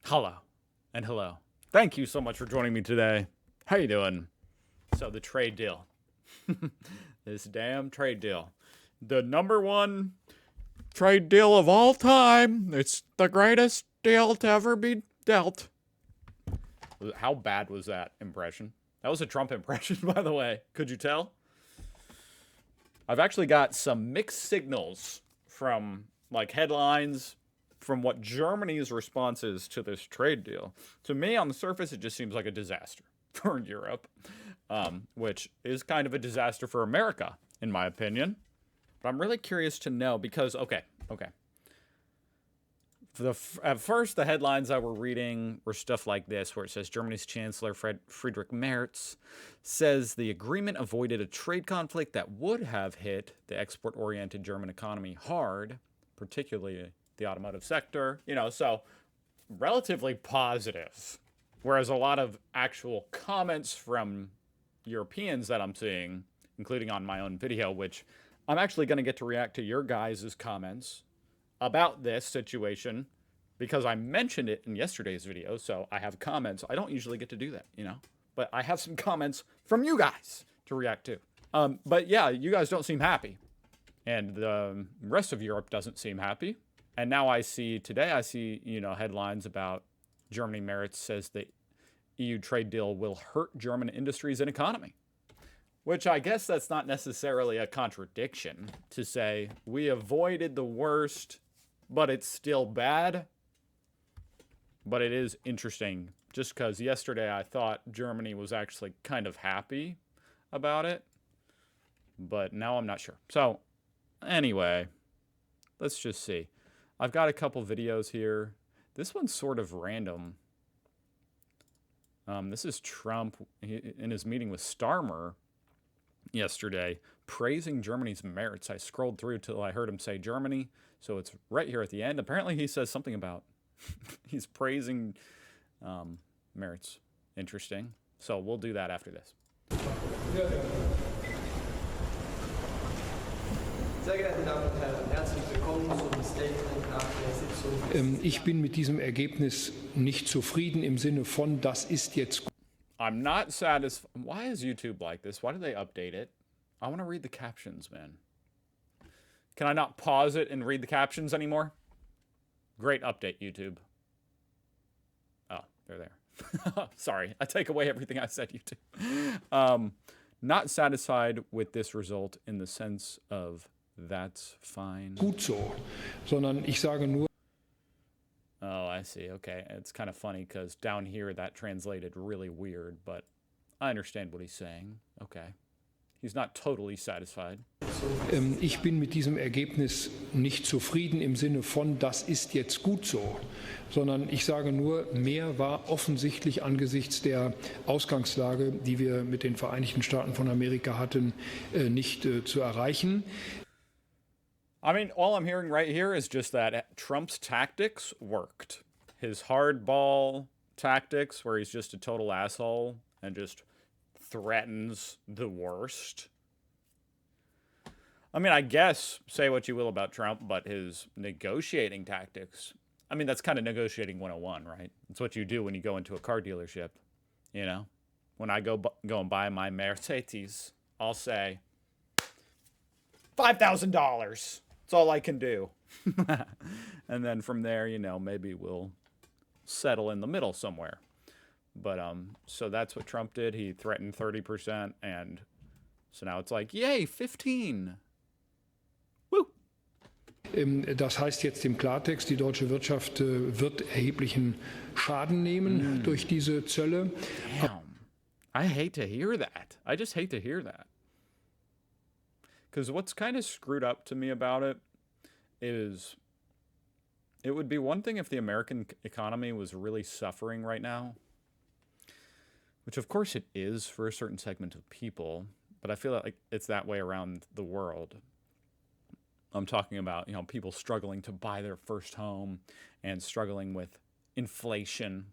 Hello and hello. Thank you so much for joining me today. How you doing? So the trade deal. This damn trade deal. The number one trade deal of all time. It's the greatest deal to ever be dealt. How bad was that impression? That was a Trump impression, by the way. Could you tell? I've actually got some mixed signals from like headlines from what Germany's response is to this trade deal. To me, on the surface, it just seems like a disaster for Europe, which is kind of a disaster for America, in my opinion. But I'm really curious to know because, okay. At first, the headlines I were reading were stuff like this, where it says Germany's Chancellor Friedrich Merz says the agreement avoided a trade conflict that would have hit the export-oriented German economy hard, particularly the automotive sector. So relatively positive. Whereas a lot of actual comments from Europeans that I'm seeing, including on my own video, which I'm actually going to get to react to your guys' comments about this situation because I mentioned it in yesterday's video, so I have comments. I don't usually get to do that, but I have some comments from you guys to react to. But yeah, you guys don't seem happy, and the rest of Europe doesn't seem happy. And now today I see headlines about Germany. Merz says the EU trade deal will hurt German industries and economy. Which I guess that's not necessarily a contradiction to say we avoided the worst, but it's still bad. But it is interesting just because yesterday I thought Germany was actually kind of happy about it. But now I'm not sure. So anyway, let's just see. I've got a couple videos here. This one's sort of random. This is Trump in his meeting with Starmer yesterday, praising Germany's merits. I scrolled through till I heard him say Germany, so it's right here at the end. Apparently he says something about he's praising merits. Interesting. So we'll do that after this. Sehr geehrte Damen und Herren, herzlich willkommen zum Statement nach der Sitzung. Ich bin mit diesem Ergebnis nicht zufrieden im Sinne von, das ist jetzt gut. I'm not satisfied. Why is YouTube like this? Why do they update it? I want to read the captions, man. Can I not pause it and read the captions anymore? Great update, YouTube. Oh, they're there. Sorry, I take away everything I said, YouTube. Not satisfied with this result in the sense of that's fine. Gut so, sondern ich sage nur. Oh, I see. Okay. It's kind of funny because down here that translated really weird, but I understand what he's saying. Okay. He's not totally satisfied. Ich bin mit diesem Ergebnis nicht zufrieden im Sinne von, das ist jetzt gut so, sondern ich sage nur, mehr war offensichtlich angesichts der Ausgangslage, die wir mit den Vereinigten Staaten von Amerika hatten, nicht zu erreichen. I mean, all I'm hearing right here is just that Trump's tactics worked. His hardball tactics, where he's just a total asshole and just threatens the worst. I mean, I guess, say what you will about Trump, but his negotiating tactics, I mean, that's kind of negotiating 101, right? It's what you do when you go into a car dealership, When I go and buy my Mercedes, I'll say, $5,000. That's all I can do. And then from there, maybe we'll settle in the middle somewhere. But so that's what Trump did. He threatened 30%, and so now it's like, yay, 15. Woo. Das heißt jetzt im Klartext, die deutsche Wirtschaft wird erheblichen Schaden nehmen durch diese Zölle. Damn. I hate to hear that. I just hate to hear that. Because what's kind of screwed up to me about it is it would be one thing if the American economy was really suffering right now, which of course it is for a certain segment of people, but I feel like it's that way around the world. I'm talking about, people struggling to buy their first home and struggling with inflation.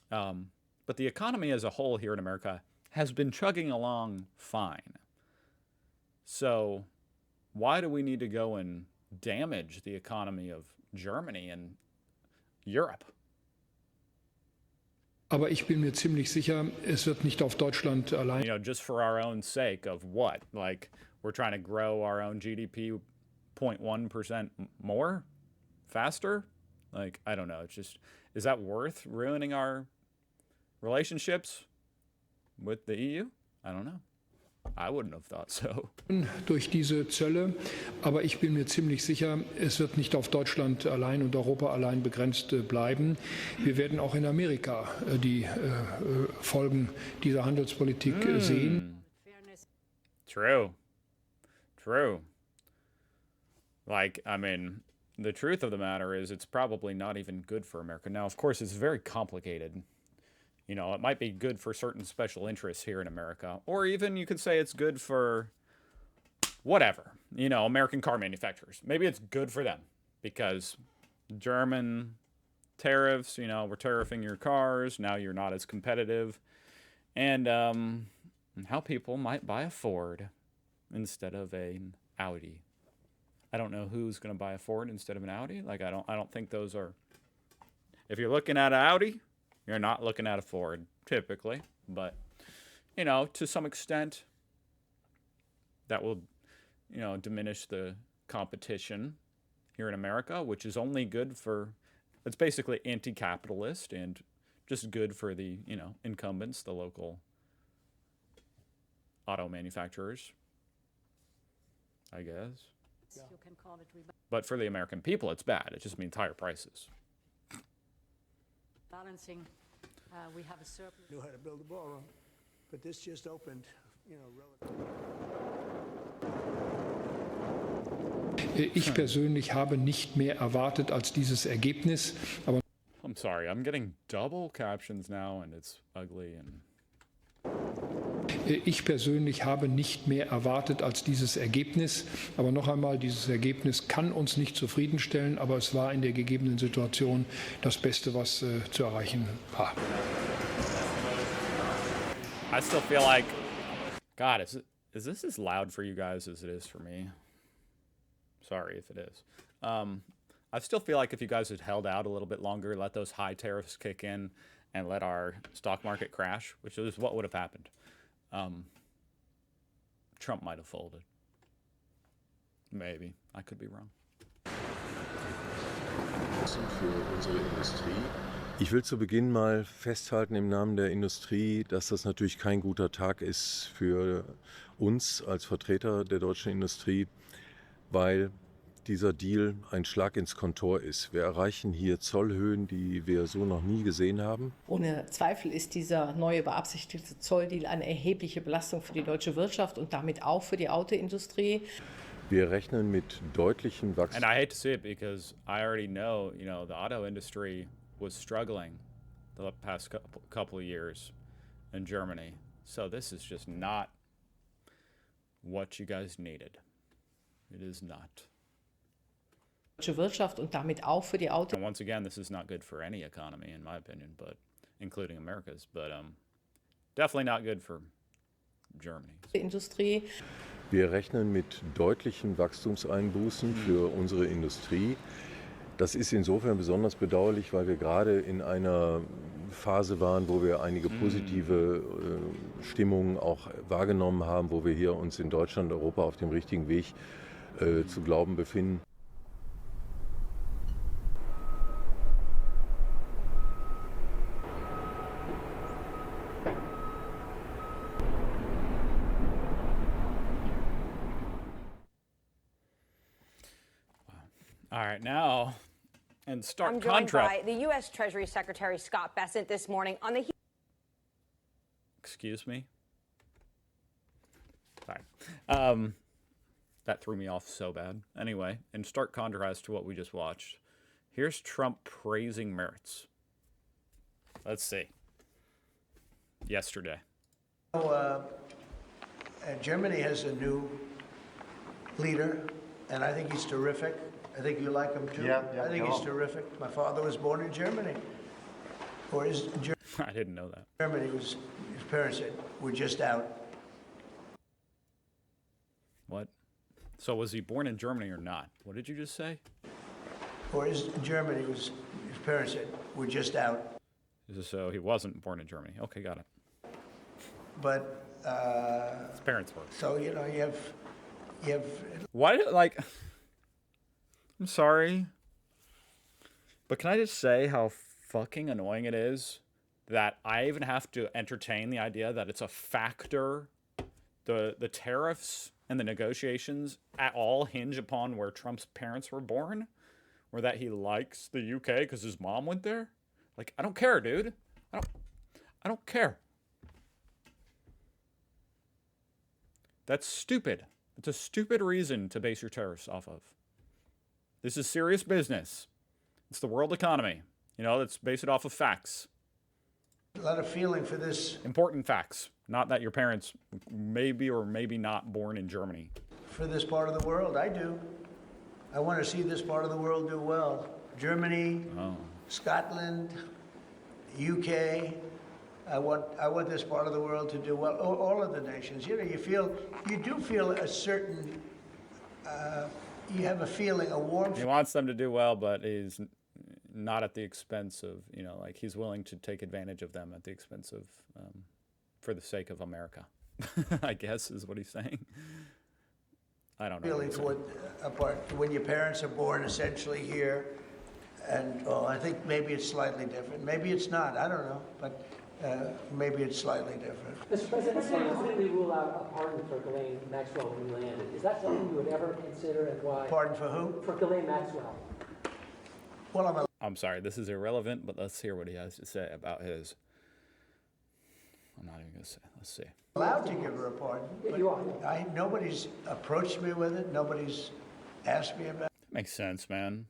But the economy as a whole here in America has been chugging along fine. So why do we need to go and damage the economy of Germany and Europe? Aber ich bin mir ziemlich sicher, es wird nicht auf Deutschland allein. Just for our own sake of what? Like, we're trying to grow our own GDP 0.1% more? Faster? Like, I don't know. It's just, is that worth ruining our relationships with the EU? I don't know. I wouldn't have thought so. Durch diese Zölle, aber ich bin mir ziemlich sicher, es wird nicht auf Deutschland allein und Europa allein begrenzt bleiben. Wir werden auch in Amerika die Folgen dieser Handelspolitik sehen. True. Like, I mean, the truth of the matter is it's probably not even good for America. Now, of course, it's very complicated. It might be good for certain special interests here in America, or even you could say it's good for whatever, American car manufacturers. Maybe it's good for them because German tariffs, we're tariffing your cars. Now you're not as competitive. And how people might buy a Ford instead of an Audi. I don't know who's going to buy a Ford instead of an Audi. Like, I don't think those are, if you're looking at an Audi, you're not looking at a Ford, typically. But, to some extent, that will, diminish the competition here in America, which is only good for, it's basically anti-capitalist and just good for the, incumbents, the local auto manufacturers, I guess. You can call it But for the American people, it's bad. It just means higher prices. rebalancing. We have a surplus. Knew how to build a ballroom, but this just opened, Ich persönlich habe nicht mehr erwartet als dieses Ergebnis, aber I'm sorry, I'm getting double captions now and it's ugly and ich persönlich habe nicht mehr erwartet als dieses Ergebnis. Aber noch einmal, dieses Ergebnis kann uns nicht zufriedenstellen, aber es war in der gegebenen Situation das Beste, was zu erreichen war. I still feel like, God, is this as loud for you guys as it is for me? Sorry if it is. I still feel like if you guys had held out a little bit longer, let those high tariffs kick in, and let our stock market crash, which is what would have happened, Trump might have folded. Maybe. I could be wrong. Für unsere Industrie. Ich will zu Beginn mal festhalten im Namen der Industrie, dass das natürlich kein guter Tag ist für uns als Vertreter der deutschen Industrie, weil dieser Deal ein Schlag ins Kontor ist. Wir erreichen hier Zollhöhen, die wir so noch nie gesehen haben. Ohne Zweifel ist dieser neue beabsichtigte Zolldeal eine erhebliche Belastung für die deutsche Wirtschaft und damit auch für die Autoindustrie. Wir rechnen mit deutlichen Wachstum. And I hate to see it because I already know, the auto industry was struggling the past couple of years in Germany. So this is just not what you guys needed. It is not. Deutsche Wirtschaft und damit auch für die And once again, this is not good for any economy, in my opinion, but including America's. But definitely not good for Germany. Autoindustrie. Wir rechnen mit deutlichen Wachstumseinbußen für unsere Industrie. Das ist insofern besonders bedauerlich, weil wir gerade in einer Phase waren, wo wir einige positive Stimmungen auch wahrgenommen haben, wo wir hier uns in Deutschland und Europa auf dem richtigen Weg zu glauben befinden. All right, now, and start I'm joined contrast. by the U.S. Treasury Secretary Scott Bessent this morning on the. Excuse me. Sorry. That threw me off so bad. Anyway, in stark contrast to what we just watched, here's Trump praising Mertz. Let's see. Yesterday. Germany has a new leader, and I think he's terrific. I think you like him too. Yeah, I think he's terrific. My father was born in Germany. Or is I didn't know that. Germany was, his parents were just out. What? So was he born in Germany or not? What did you just say? Or is Germany was, his parents were just out. So he wasn't born in Germany. Okay, got it. But His parents were. so you know, you have Why did like? I'm sorry, but can I just say how fucking annoying it is that I even have to entertain the idea that it's a factor. The tariffs and the negotiations at all hinge upon where Trump's parents were born, or that he likes the UK because his mom went there. Like, I don't care, dude. I don't care. That's stupid. It's a stupid reason to base your tariffs off of. This is serious business. It's the world economy. You know, let's base it off of facts. a lot of feeling for this, Important facts. Not that your parents maybe or maybe not born in Germany. for this part of the world. I do. I want to see this part of the world do well. Germany, Scotland, UK. I want this part of the world to do well. All of the nations. You know, you do feel a certain. You have a feeling, a warmth. He wants them to do well, but he's not at the expense of, you know, like he's willing to take advantage of them at the expense of, for the sake of America, I guess is what he's saying. I don't know. Feeling toward a part when your parents are born essentially here, and I think maybe it's slightly different. Maybe it's not. I don't know, but maybe it's slightly different. Mr. President, say completely rule out a pardon for Ghislaine Maxwell when he landed. Is that something you would ever consider, and why? Pardon for who? For Ghislaine Maxwell. Well, I'm sorry, this is irrelevant, but let's hear what he has to say about his. I'm not even gonna say. Let's see. allowed to give her a pardon. Yeah, but you are. Nobody's approached me with it. Nobody's asked me about it. Makes sense, man.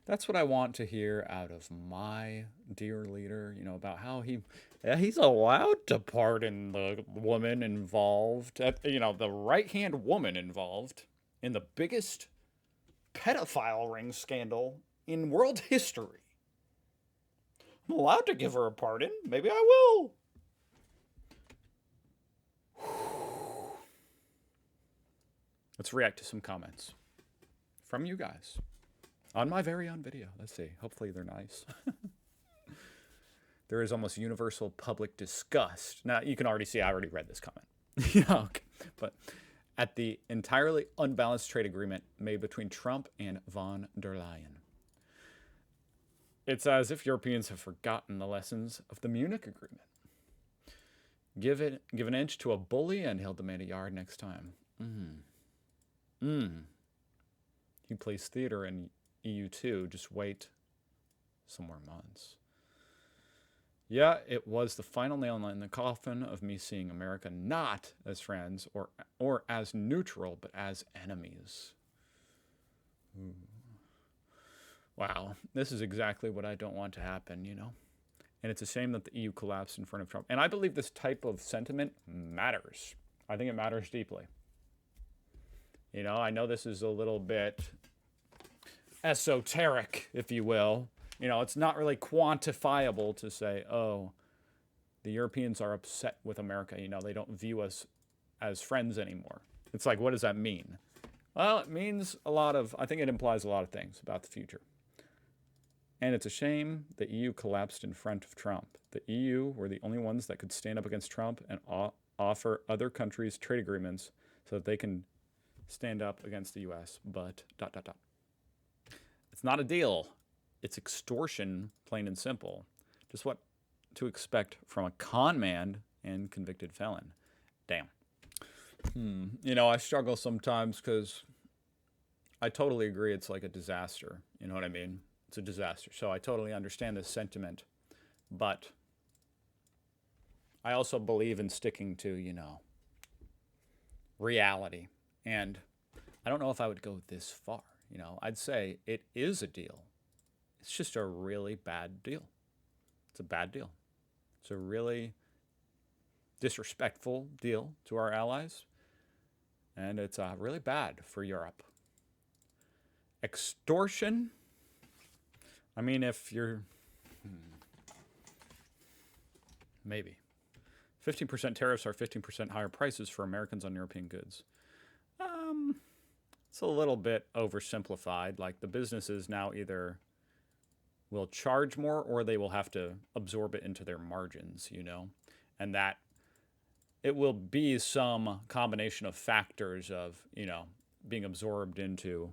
That's what I want to hear out of my dear leader, you know, about how he's allowed to pardon the woman involved, you know, the right-hand woman involved in the biggest pedophile ring scandal in world history. I'm allowed to give her a pardon. Maybe I will. Let's react to some comments from you guys on my very own video. Let's see. Hopefully they're nice. There is almost universal public disgust. Now, you can already see I already read this comment. Yeah, okay. But at the entirely unbalanced trade agreement made between Trump and von der Leyen. It's as if Europeans have forgotten the lessons of the Munich Agreement. Give an inch to a bully and he'll demand a yard next time. He plays theater in EU2. Just wait some more months. Yeah, it was the final nail in the coffin of me seeing America not as friends or as neutral, but as enemies. Wow, this is exactly what I don't want to happen, you know? And it's a shame that the EU collapsed in front of Trump. And I believe this type of sentiment matters. I think it matters deeply. You know, I know this is a little bit esoteric, if you will. You know, it's not really quantifiable to say, oh, the Europeans are upset with America. You know, they don't view us as friends anymore. It's like, what does that mean? Well, it means I think it implies a lot of things about the future. And it's a shame the EU collapsed in front of Trump. The EU were the only ones that could stand up against Trump and offer other countries trade agreements so that they can stand up against the U.S. But ... It's not a deal. It's extortion, plain and simple. Just what to expect from a con man and convicted felon. Damn. You know, I struggle sometimes because I totally agree it's like a disaster. You know what I mean? It's a disaster. So I totally understand this sentiment. But I also believe in sticking to, you know, reality. And I don't know if I would go this far. You know, I'd say it is a deal. It's just a really bad deal. It's a bad deal. It's a really disrespectful deal to our allies. And it's really bad for Europe. Extortion. I mean, if you're... Maybe. 15% tariffs are 15% higher prices for Americans on European goods. It's a little bit oversimplified. Like, the businesses now either will charge more or they will have to absorb it into their margins, you know? And that it will be some combination of factors of, you know, being absorbed into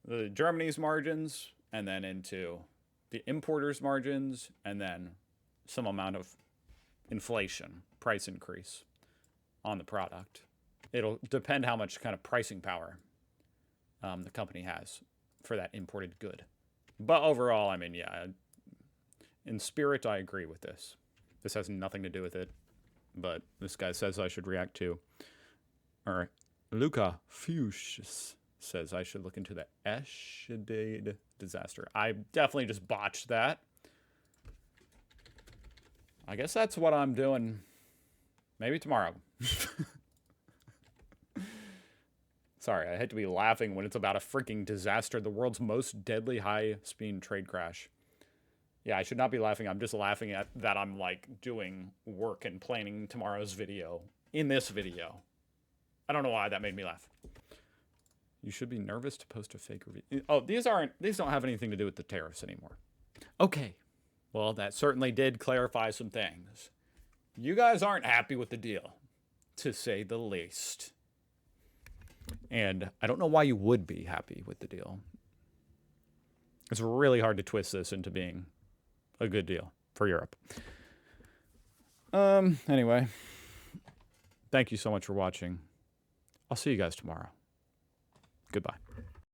the Germany's margins and then into the importer's margins and then some amount of inflation, price increase on the product. It'll depend how much kind of pricing power the company has for that imported good. But overall, I mean, yeah, in spirit, I agree with this. This has nothing to do with it, but this guy says I should react to, or Luca Fuchs says I should look into the Eschede disaster. I definitely just botched that. I guess that's what I'm doing. Maybe tomorrow. Sorry, I hate to be laughing when it's about a freaking disaster. The world's most deadly high-speed trade crash. Yeah, I should not be laughing. I'm just laughing at that I'm, like, doing work and planning tomorrow's video in this video. I don't know why that made me laugh. You should be nervous to post a fake review. Oh, these don't have anything to do with the tariffs anymore. Okay. Well, that certainly did clarify some things. You guys aren't happy with the deal, to say the least. And I don't know why you would be happy with the deal. It's really hard to twist this into being a good deal for Europe. Anyway, thank you so much for watching. I'll see you guys tomorrow. Goodbye.